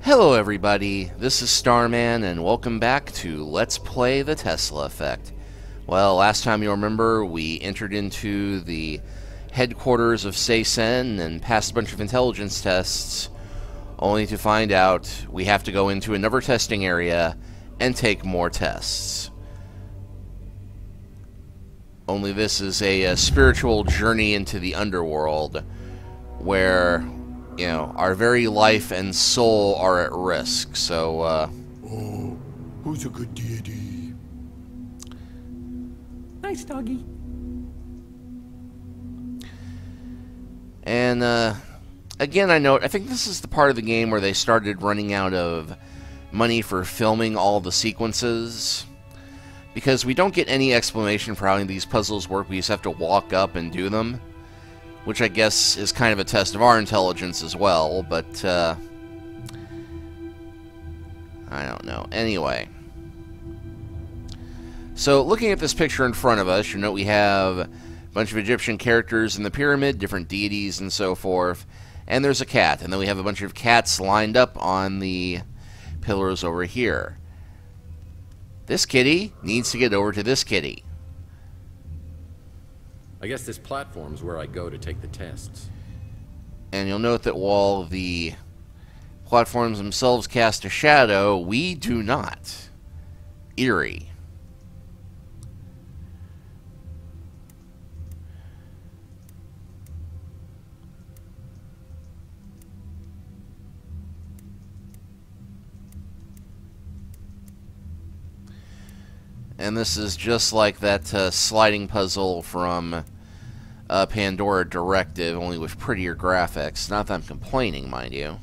Hello everybody, this is Starman and welcome back to Let's Play the Tesla Effect. Well, last time you'll remember we entered into the headquarters of Sesen and passed a bunch of intelligence tests, only to find out we have to go into another testing area and take more tests. Only this is a spiritual journey into the underworld where, you know, our very life and soul are at risk, so, Oh, who's a good deity? Nice doggy. And, again, I think this is the part of the game where they started running out of money for filming all the sequences, because we don't get any explanation for how these puzzles work. We just have to walk up and do them, which I guess is kind of a test of our intelligence as well, but, I don't know. Anyway. So, looking at this picture in front of us, you know we have a bunch of Egyptian characters in the pyramid, different deities and so forth, and there's a cat, and then we have a bunch of cats lined up on the pillars over here. This kitty needs to get over to this kitty. I guess this platform's where I go to take the tests. And you'll note that while the platforms themselves cast a shadow, we do not. Eerie. And this is just like that sliding puzzle from Pandora Directive, only with prettier graphics. Not that I'm complaining, mind you.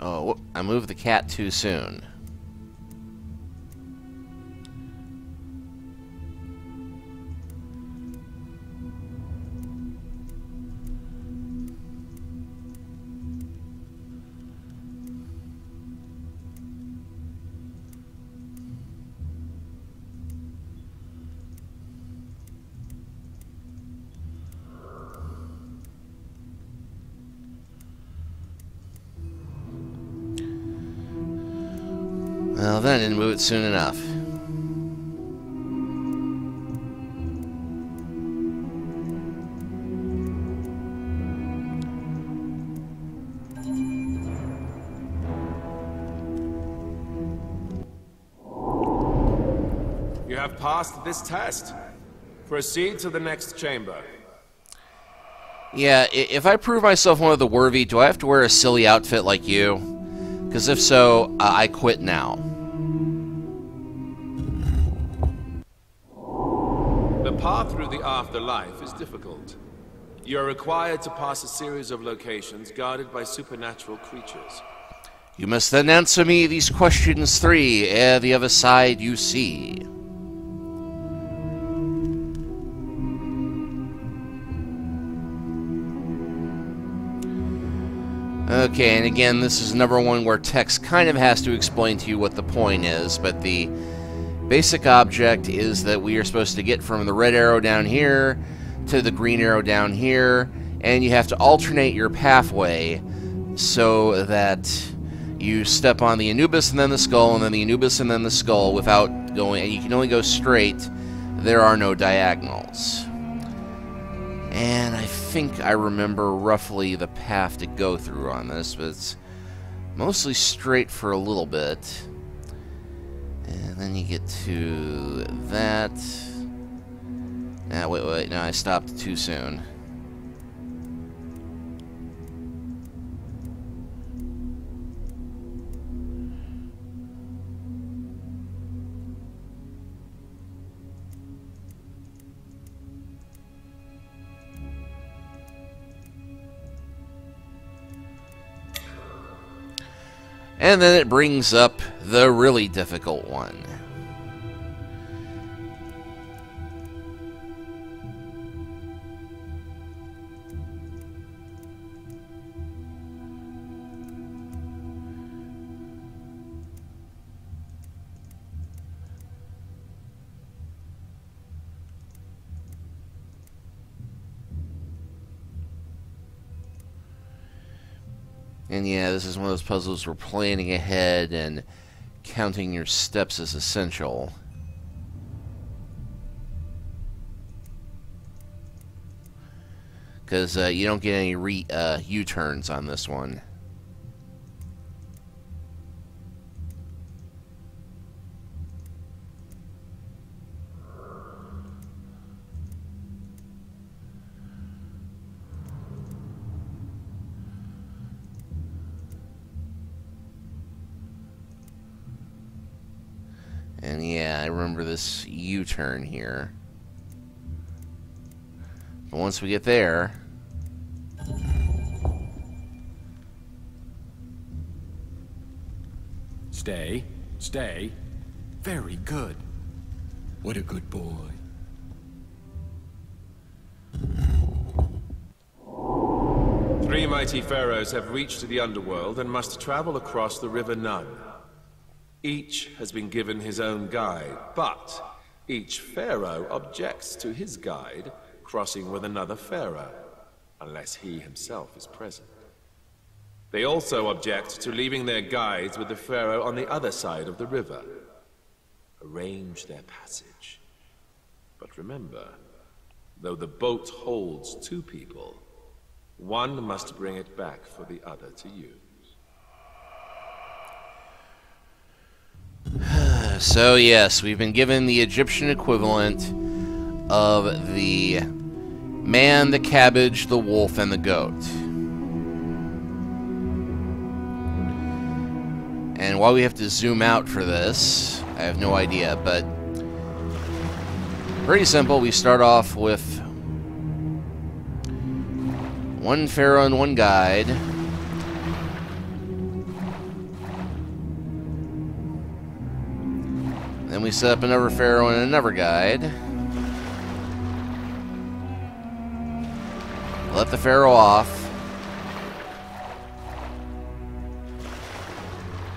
Oh, whoop, I moved the cat too soon. Well, then I didn't move it soon enough. You have passed this test. Proceed to the next chamber. Yeah, if I prove myself one of the worthy, do I have to wear a silly outfit like you? Because if so, I quit now. The path through the afterlife is difficult. You are required to pass a series of locations guarded by supernatural creatures. You must then answer me these questions 3 ere the other side you see. Okay, and again, this is number one where text kind of has to explain to you what the point is, but the basic object is that we are supposed to get from the red arrow down here to the green arrow down here, and you have to alternate your pathway so that you step on the Anubis and then the skull, and then the Anubis and then the skull without going, and you can only go straight. There are no diagonals. And I think I remember roughly the path to go through on this, but it's mostly straight for a little bit. And then you get to that. Wait, no, I stopped too soon. And then it brings up the really difficult one. And yeah, this is one of those puzzles where planning ahead and counting your steps is essential. Because you don't get any U-turns on this one. And yeah, I remember this U-turn here. But once we get there... Stay. Stay. Very good. What a good boy. Three mighty pharaohs have reached the underworld and must travel across the River Nun. Each has been given his own guide, but each pharaoh objects to his guide crossing with another pharaoh, unless he himself is present. They also object to leaving their guides with the pharaoh on the other side of the river. Arrange their passage. But remember, though the boat holds two people, one must bring it back for the other to use. So yes, we've been given the Egyptian equivalent of the man, the cabbage, the wolf, and the goat. And why we have to zoom out for this, I have no idea, but pretty simple. We start off with one pharaoh and one guide. Then we set up another pharaoh and another guide. Let the pharaoh off.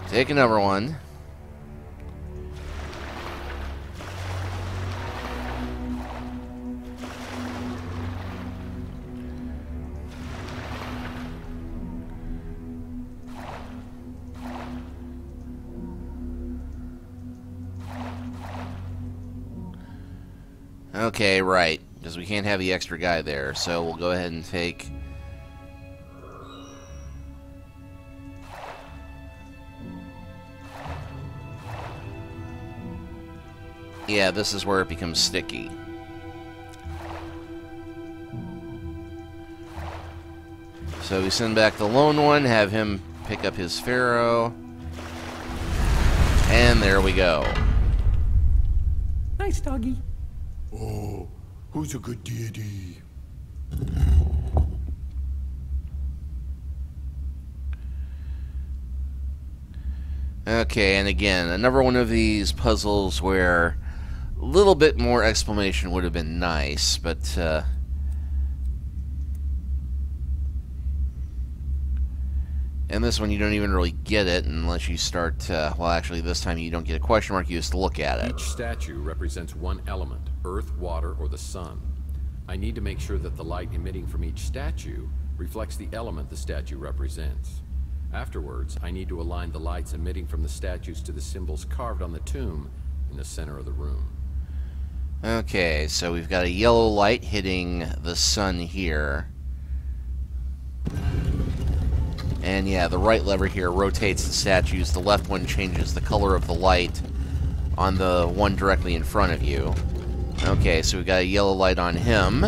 Take another one. Okay, right. Because we can't have the extra guy there, so we'll go ahead and take... Yeah, this is where it becomes sticky. So we send back the lone one, have him pick up his pharaoh. And there we go. Nice doggy. Oh, who's a good deity? Okay, and again, another one of these puzzles where a little bit more explanation would have been nice, but and this one you don't even really get it unless you start, well actually this time you don't get a question mark, you just look at it. Each statue represents one element, earth, water, or the sun. I need to make sure that the light emitting from each statue reflects the element the statue represents. Afterwards, I need to align the lights emitting from the statues to the symbols carved on the tomb in the center of the room. Okay, so we've got a yellow light hitting the sun here. And yeah, the right lever here rotates the statues. The left one changes the color of the light on the one directly in front of you. Okay, so we've got a yellow light on him.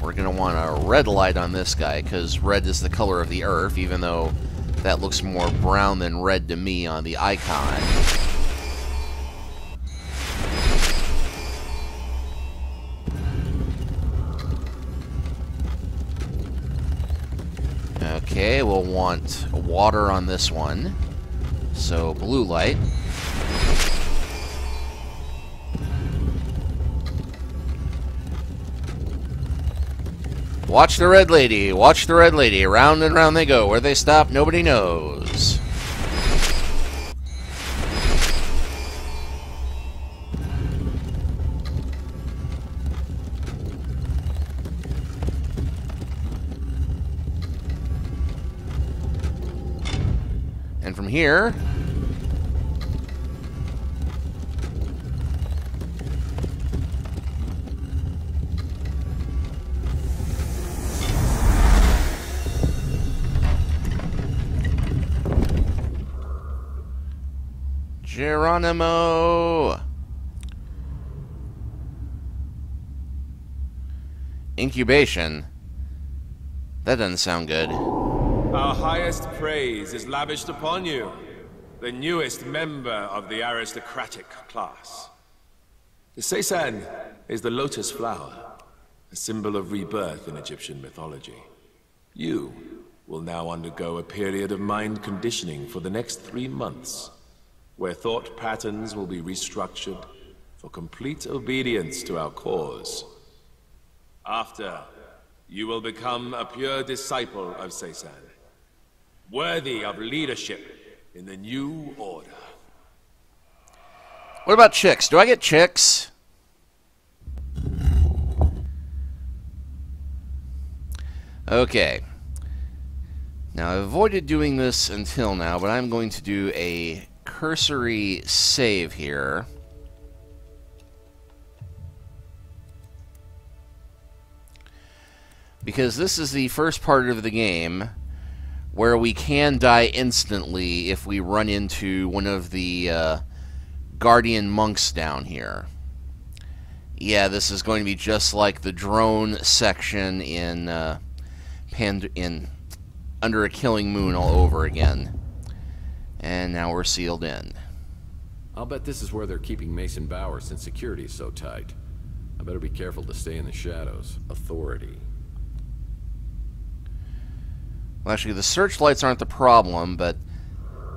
We're going to want a red light on this guy, because red is the color of the earth, even though that looks more brown than red to me on the icon. Okay, we'll want water on this one. So, blue light. Watch the red lady. Watch the red lady. Round and round they go. Where they stop, nobody knows. And from here... Geronimo! Incubation? That doesn't sound good. Our highest praise is lavished upon you, the newest member of the aristocratic class. The Sesen is the lotus flower, a symbol of rebirth in Egyptian mythology. You will now undergo a period of mind conditioning for the next 3 months, where thought patterns will be restructured for complete obedience to our cause. After, you will become a pure disciple of Sesen, worthy of leadership in the new order. What about chicks? Do I get chicks? Okay. Now, I've avoided doing this until now, but I'm going to do a cursory save here. Because this is the first part of the game where we can die instantly if we run into one of the guardian monks down here. Yeah, this is going to be just like the drone section in Under a Killing Moon all over again. And now we're sealed in. I'll bet this is where they're keeping Mason Bowers since security is so tight. I better be careful to stay in the shadows. Authority. Well, actually, the searchlights aren't the problem, but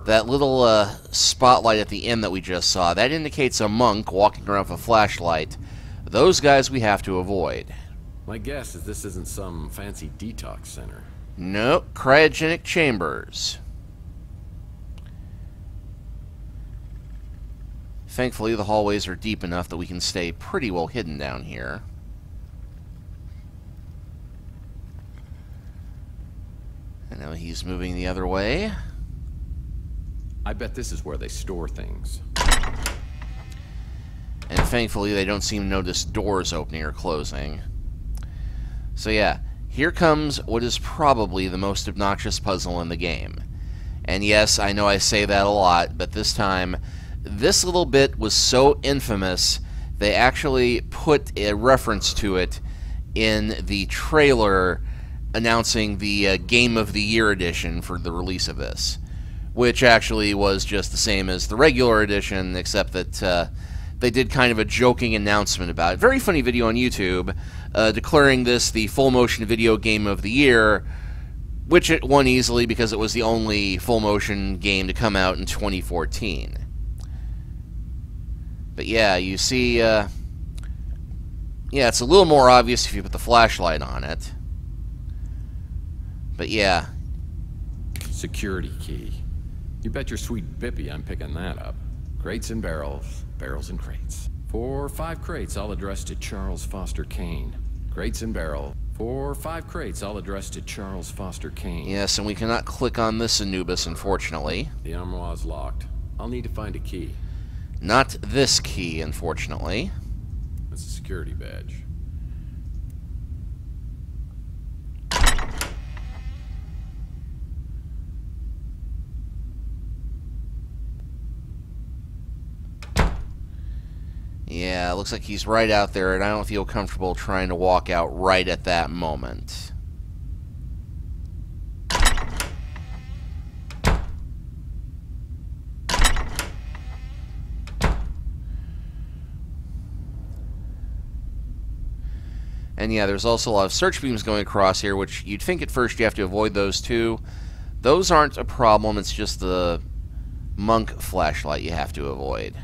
that little spotlight at the end that we just saw, that indicates a monk walking around with a flashlight. Those guys we have to avoid. My guess is this isn't some fancy detox center. Nope, cryogenic chambers. Thankfully, the hallways are deep enough that we can stay pretty well hidden down here. And now he's moving the other way. I bet this is where they store things. And thankfully, they don't seem to notice doors opening or closing. So yeah, here comes what is probably the most obnoxious puzzle in the game. And yes, I know I say that a lot, but this time, this little bit was so infamous, they actually put a reference to it in the trailer announcing the Game of the Year edition for the release of this, which actually was just the same as the regular edition, except that they did kind of a joking announcement about it. Very funny video on YouTube, declaring this the full motion video Game of the Year, which it won easily because it was the only full motion game to come out in 2014. But yeah, you see, yeah, it's a little more obvious if you put the flashlight on it. But yeah. Security key. You bet your sweet bippy I'm picking that up. Crates and barrels. Barrels and crates. 4 or 5 crates all addressed to Charles Foster Kane. Crates and barrel. 4 or 5 crates all addressed to Charles Foster Kane. Yes, and we cannot click on this Anubis, unfortunately. The armoire is locked. I'll need to find a key. Not this key, unfortunately. That's a security badge. Yeah, it looks like he's right out there, and I don't feel comfortable trying to walk out right at that moment. And yeah, there's also a lot of search beams going across here, which you'd think at first you have to avoid those too. Those aren't a problem, it's just the monk flashlight you have to avoid.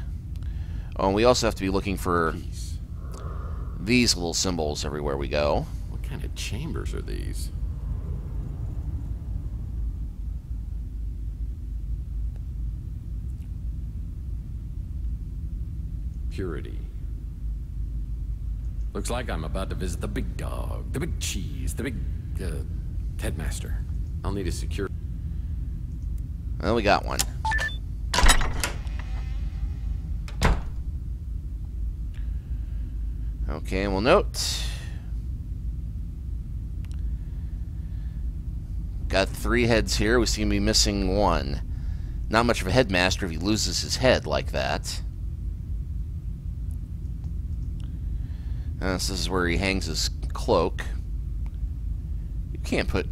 Oh, and we also have to be looking for these little symbols everywhere we go. What kind of chambers are these? Purity. Looks like I'm about to visit the big dog, the big cheese, the big, headmaster. I'll need a secure... Well, we got one. Okay, and we'll note. Got 3 heads here. We seem to be missing 1. Not much of a headmaster if he loses his head like that. This is where he hangs his cloak. You can't put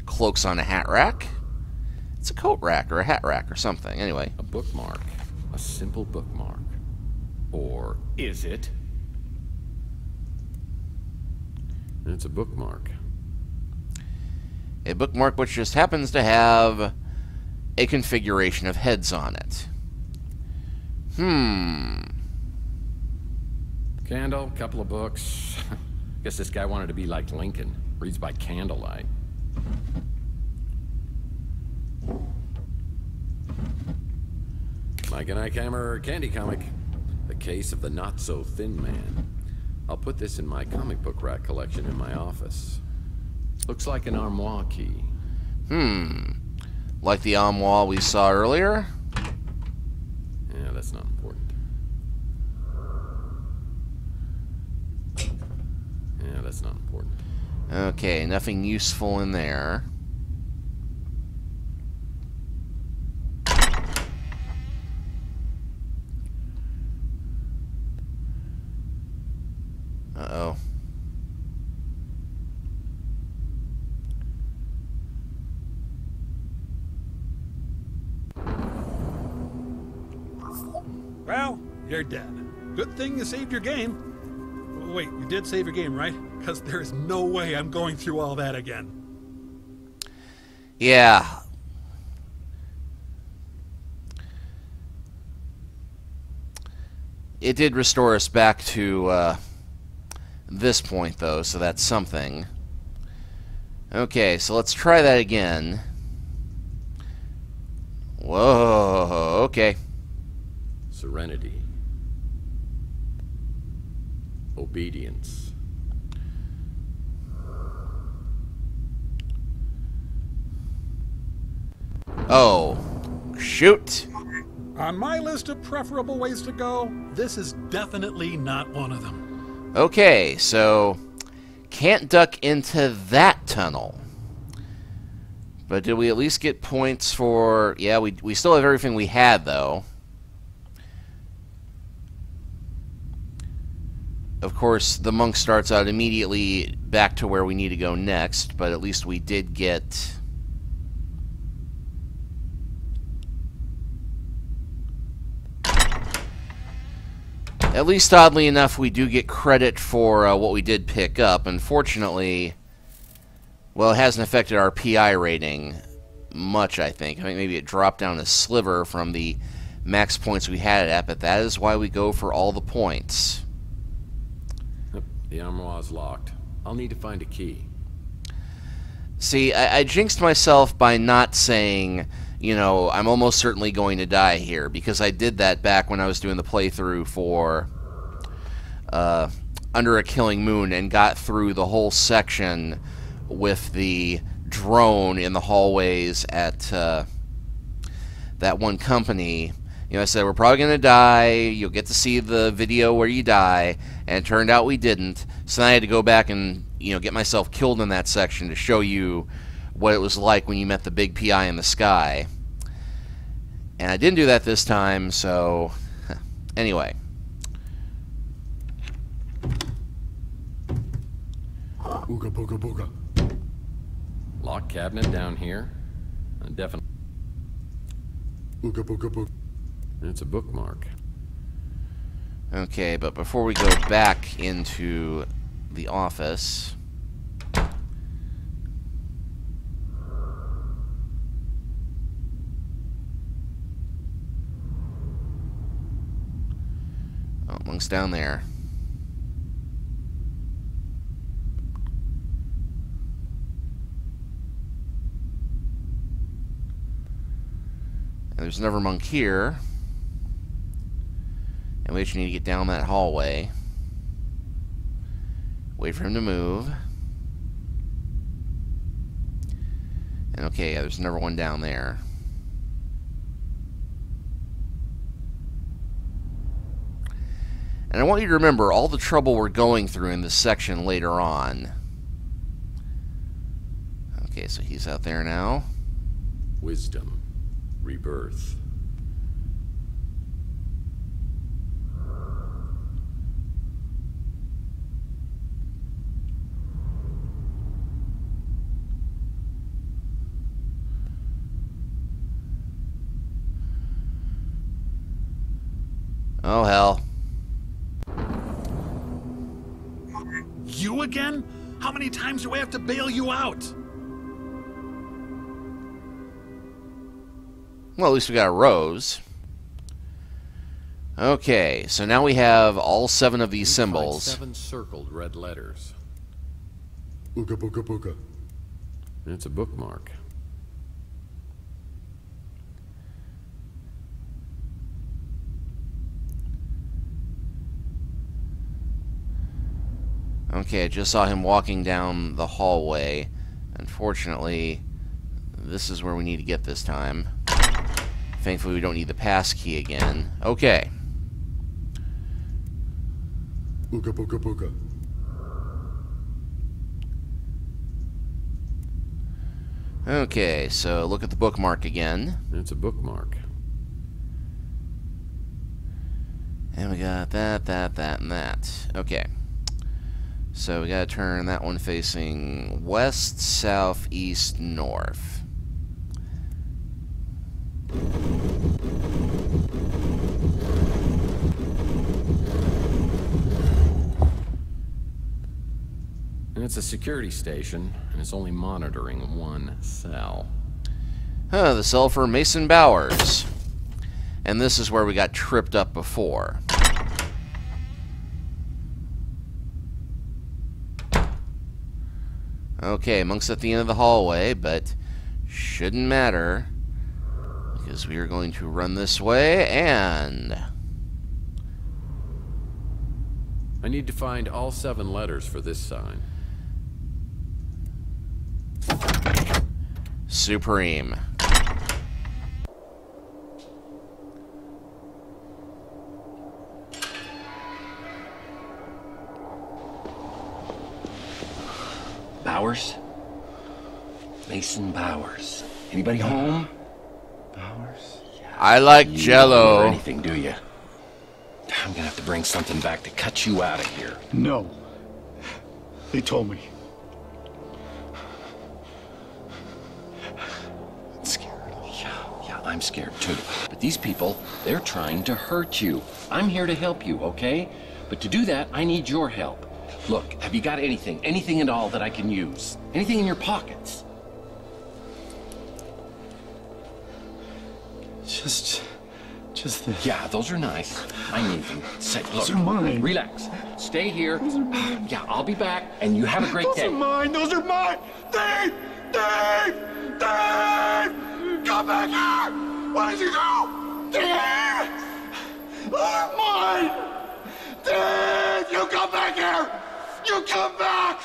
cloaks on a hat rack. It's a coat rack or a hat rack or something. Anyway. A bookmark. A simple bookmark. Or is it? It's a bookmark. A bookmark which just happens to have a configuration of heads on it. Candle, couple of books. Guess this guy wanted to be like Lincoln. Reads by candlelight. Mike and Ike Hammer candy comic. The Case of the Not-So-Thin Man. I'll put this in my comic book rack collection in my office. Looks like an armoire key. Like the armoire we saw earlier? Yeah, that's not important. Yeah, that's not important. Okay, nothing useful in there. Uh-oh. Well, you're dead. Good thing you saved your game. Wait, you did save your game, right? Because there's no way I'm going through all that again. Yeah. It did restore us back to this point, though, so that's something. Okay, so let's try that again. Whoa, okay. Serenity. Obedience. Oh, shoot. On my list of preferable ways to go, this is definitely not one of them. Okay, so can't duck into that tunnel. But did we at least get points for... Yeah, we still have everything we had, though. Of course, the monk starts out immediately back to where we need to go next, but at least we did get... At least, oddly enough, we do get credit for what we did pick up. Unfortunately, well, it hasn't affected our PI rating much, I think. I think maybe it dropped down a sliver from the max points we had it at, but that is why we go for all the points. The armoire's locked. I'll need to find a key. See, I jinxed myself by not saying, you know, I'm almost certainly going to die here, because I did that back when I was doing the playthrough for Under a Killing Moon and got through the whole section with the drone in the hallways at that one company. You know, I said, we're probably going to die, you'll get to see the video where you die, and it turned out we didn't. So then I had to go back and, you know, get myself killed in that section to show you what it was like when you met the big PI in the sky. And I didn't do that this time, so... Anyway. Booga booga booga. Lock cabinet down here. Definitely. Booga booga booga. It's a bookmark. Okay, but before we go back into the office. Oh, Monk's down there. And there's another monk here. And we just need to get down that hallway. Wait for him to move. And okay, yeah, there's another one down there. And I want you to remember all the trouble we're going through in this section later on. Okay, so he's out there now. Wisdom. Rebirth. Oh, hell. You again? How many times do I have to bail you out? Well, at least we got a rose. Okay, so now we have all 7 of these symbols. 7 circled red letters. Booga booga booga. And it's a bookmark. Okay, I just saw him walking down the hallway. Unfortunately, this is where we need to get this time. Thankfully, we don't need the pass key again. Okay. Booga booga booga. Okay, so look at the bookmark again. And it's a bookmark. And we got that, and that. Okay. So we gotta turn that one facing west, south, east, north. And it's a security station, and it's only monitoring 1 cell. The cell for Mason Bowers. And this is where we got tripped up before. Okay, Monk's at the end of the hallway, but shouldn't matter, because we are going to run this way, and... I need to find all 7 letters for this sign. Supreme. Bowers? Mason Bowers. Anybody home? Bowers? I like You Jello. don't remember anything, do you? I'm gonna have to bring something back to cut you out of here. No. They told me. I'm scared. Yeah, I'm scared too. But these people, they're trying to hurt you. I'm here to help you, okay? But to do that, I need your help. Look, have you got anything? Anything at all that I can use? Anything in your pockets? Just this. Yeah, those are nice. I need them. Say, look, Those are mine. relax. Stay here. Yeah, I'll be back, and you have a great Those day. are mine. Those are mine. Dave! Dave! Dave! Come back here! What did you do? Dave! They're mine! Dave! You come back here! You come back!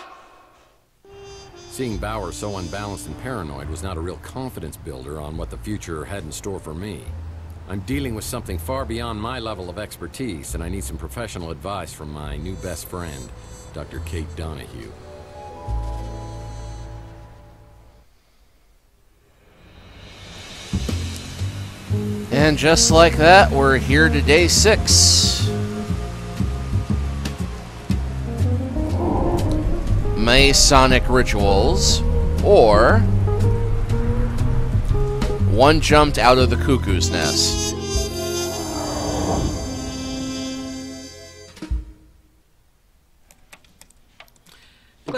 Seeing Bauer so unbalanced and paranoid was not a real confidence builder on what the future had in store for me. I'm dealing with something far beyond my level of expertise, and I need some professional advice from my new best friend, Dr. Kate Donahue. And just like that, we're here to day 6. Masonic rituals, or one jumped out of the cuckoo's nest.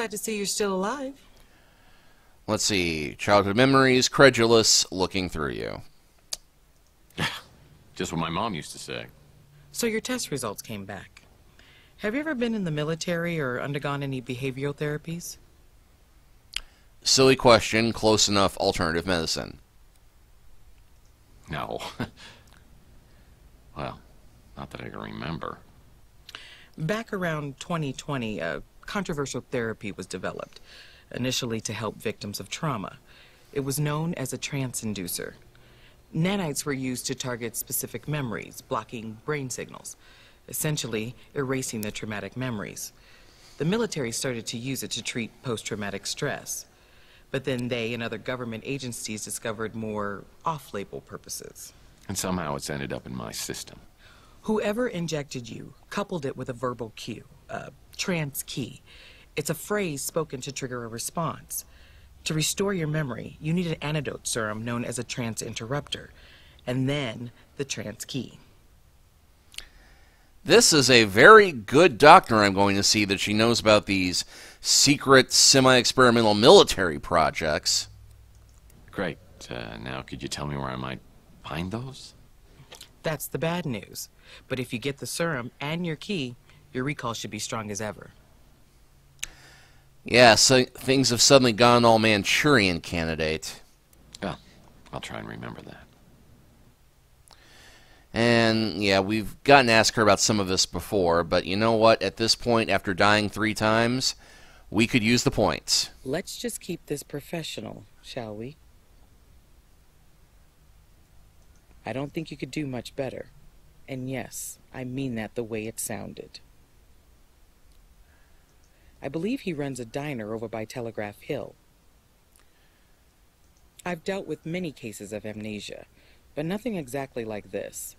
glad to see you're still alive. Let's see. Childhood memories, credulous, looking through you. Just what my mom used to say. So your test results came back. Have you ever been in the military or undergone any behavioral therapies? Silly question, close enough alternative medicine. No. Well, not that I can remember. Back around 2020, a controversial therapy was developed, initially to help victims of trauma. It was known as a trance inducer. Nanites were used to target specific memories, blocking brain signals, essentially erasing the traumatic memories. The military started to use it to treat post-traumatic stress, but then they and other government agencies discovered more off-label purposes. And somehow it's ended up in my system. Whoever injected you coupled it with a verbal cue, a trance key. It's a phrase spoken to trigger a response. To restore your memory, you need an antidote serum known as a trance interrupter, and then the trance key. This is a very good doctor I'm going to see that she knows about these secret, semi-experimental military projects. Great. Now could you tell me where I might find those? That's the bad news. But if you get the serum and your key, your recall should be strong as ever. Yeah, so things have suddenly gone all Manchurian candidate. Well, I'll try and remember that. And, yeah, we've gotten to ask her about some of this before, but you know what? At this point, after dying 3 times, we could use the points. Let's just keep this professional, shall we? I don't think you could do much better. And yes, I mean that the way it sounded. I believe he runs a diner over by Telegraph Hill. I've dealt with many cases of amnesia, but nothing exactly like this.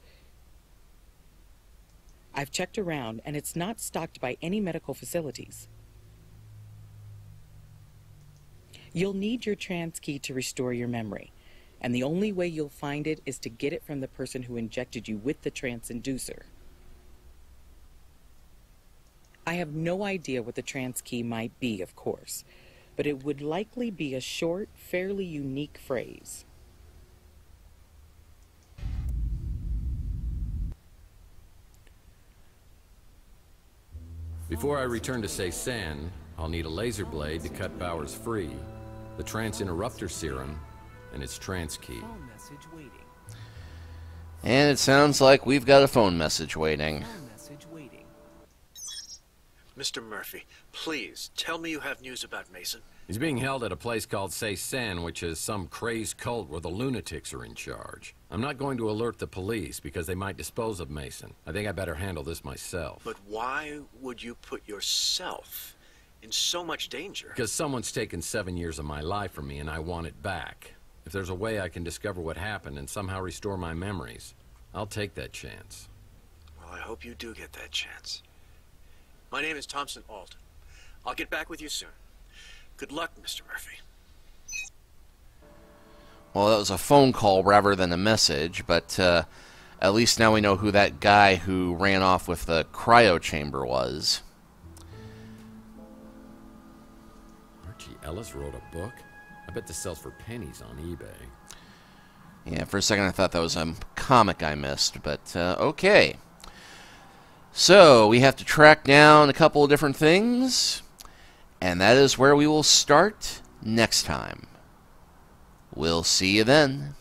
I've checked around, and it's not stocked by any medical facilities. You'll need your trance key to restore your memory, and the only way you'll find it is to get it from the person who injected you with the trance inducer. I have no idea what the trance key might be, of course, but it would likely be a short, fairly unique phrase. Before I return to Sesen, I'll need a laser blade to cut Bowers free, the trance interrupter serum, and its trance key. And it sounds like we've got a phone message waiting. Mr. Murphy, please, tell me you have news about Mason. He's being held at a place called Sesen, which is some crazed cult where the lunatics are in charge. I'm not going to alert the police because they might dispose of Mason. I think I better handle this myself. But why would you put yourself in so much danger? Because someone's taken 7 years of my life from me and I want it back. If there's a way I can discover what happened and somehow restore my memories, I'll take that chance. Well, I hope you do get that chance. My name is Thompson Alt. I'll get back with you soon. Good luck, Mr. Murphy. Well, that was a phone call rather than a message, but at least now we know who that guy who ran off with the cryo chamber was. Archie Ellis wrote a book? I bet this sells for pennies on eBay. Yeah, for a second I thought that was a comic I missed, but okay. So, we have to track down a couple of different things, and that is where we will start next time. We'll see you then.